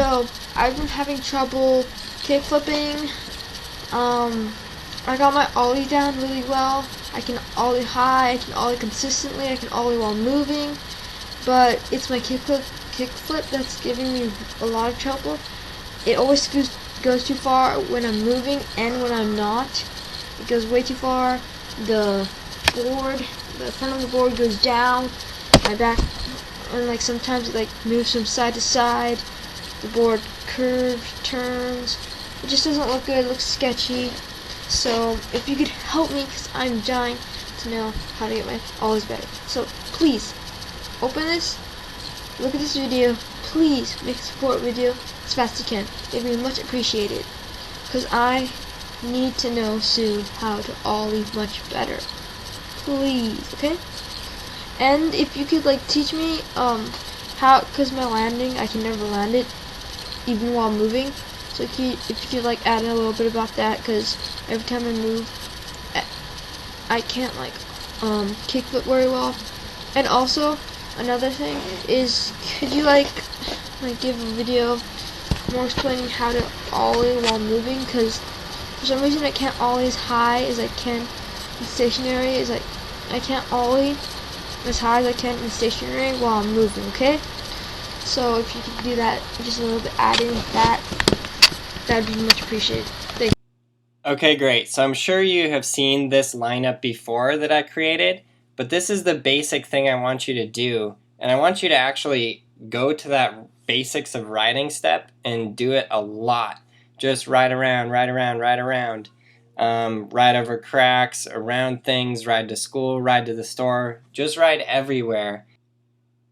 So I've been having trouble kick flipping. I got my ollie down really well. I can ollie high, I can ollie consistently, I can ollie while moving, but it's my kickflip that's giving me a lot of trouble. It always goes too far when I'm moving and when I'm not. It goes way too far. The front of the board goes down. My back, and like sometimes it like moves from side to side. The board curves, turns. It just doesn't look good. It looks sketchy. So if you could help me, because I'm dying to know how to get my ollies better. So please, open this, look at this video, please make a support video as fast as you can. It'd be much appreciated, because I need to know soon how to ollie much better. Please, okay? And if you could like teach me how, because my landing, I can never land it, even while moving. So if you could like add in a little bit about that, because every time I move, I can't like kickflip very well. And also another thing is, could you like give a video more explaining how to ollie while moving? Because for some reason I can't ollie as high as I can in stationary. Is like I can't ollie as high as I can in stationary while I'm moving. Okay, so if you could do that, just a little bit adding that. That would be much appreciated. Thank you. Okay, great. So I'm sure you have seen this lineup before that I created, but this is the basic thing I want you to do. And I want you to actually go to that basics of riding step and do it a lot. Just ride around, ride around, ride around. Ride over cracks, around things, ride to school, ride to the store. Just ride everywhere.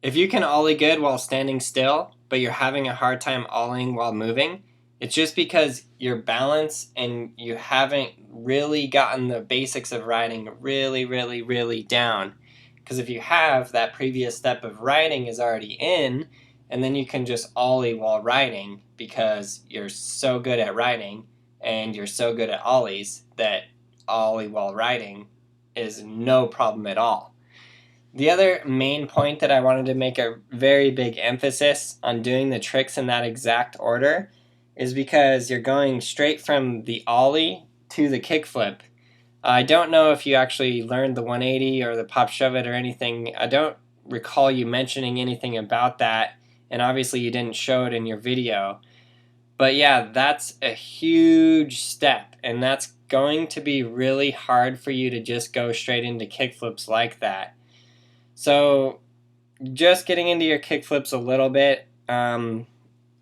If you can ollie good while standing still, but you're having a hard time ollieing while moving, it's just because your balance and you haven't really gotten the basics of riding really down. Because if you have, that previous step of riding is already in, and then you can just ollie while riding because you're so good at riding and you're so good at ollies that ollie while riding is no problem at all. The other main point that I wanted to make a very big emphasis on doing the tricks in that exact order is because you're going straight from the ollie to the kickflip. I don't know if you actually learned the 180 or the pop shove it or anything. I don't recall you mentioning anything about that, and obviously you didn't show it in your video. But yeah, that's a huge step, and that's going to be really hard for you to just go straight into kickflips like that. So just getting into your kickflips a little bit,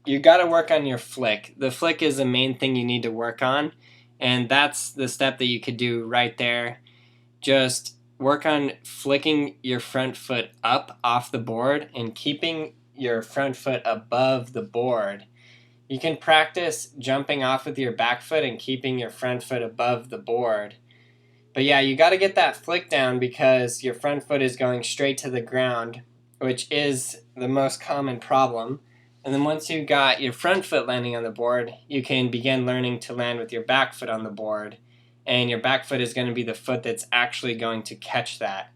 you got to work on your flick. The flick is the main thing you need to work on, and that's the step that you could do right there. Just work on flicking your front foot up off the board and keeping your front foot above the board. You can practice jumping off with your back foot and keeping your front foot above the board. But yeah, you got to get that flick down because your front foot is going straight to the ground, which is the most common problem. And then once you got your front foot landing on the board, you can begin learning to land with your back foot on the board. And your back foot is going to be the foot that's actually going to catch that.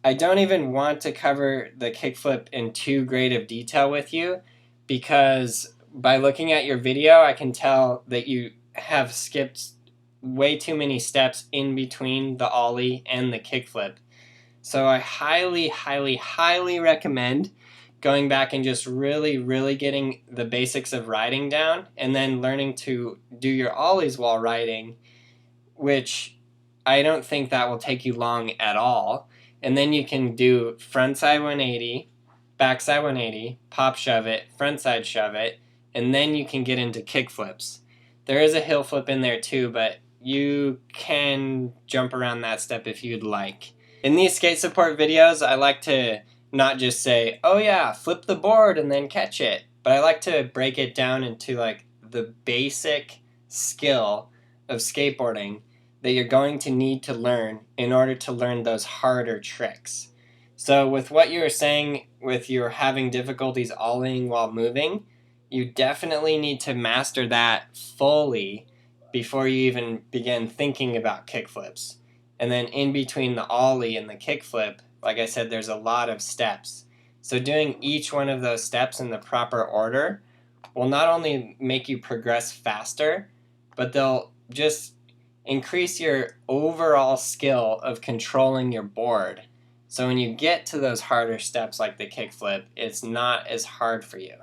I don't even want to cover the kickflip in too great of detail with you, because by looking at your video, I can tell that you have skipped way too many steps in between the ollie and the kickflip. So I highly recommend going back and just really getting the basics of riding down, and then learning to do your ollies while riding, which I don't think that will take you long at all. And then you can do frontside 180, backside 180, pop shove it, frontside shove it, and then you can get into kickflips. There is a hill flip in there too, but you can jump around that step if you'd like. In these skate support videos, I like to not just say, oh yeah, flip the board and then catch it, but I like to break it down into like the basic skill of skateboarding that you're going to need to learn in order to learn those harder tricks. So with what you were saying with your having difficulties ollieing while moving, you definitely need to master that fully before you even begin thinking about kickflips. And then in between the ollie and the kickflip, like I said, there's a lot of steps. So doing each one of those steps in the proper order will not only make you progress faster, but they'll just increase your overall skill of controlling your board. So when you get to those harder steps like the kickflip, it's not as hard for you.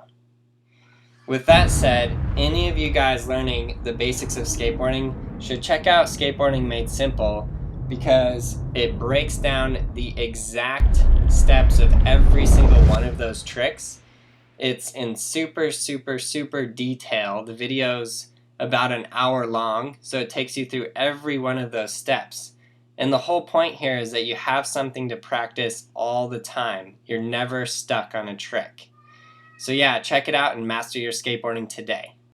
With that said, any of you guys learning the basics of skateboarding should check out Skateboarding Made Simple, because it breaks down the exact steps of every single one of those tricks. It's in super detail. The video's about an hour long, so it takes you through every one of those steps. And the whole point here is that you have something to practice all the time. You're never stuck on a trick. So yeah, check it out and master your skateboarding today.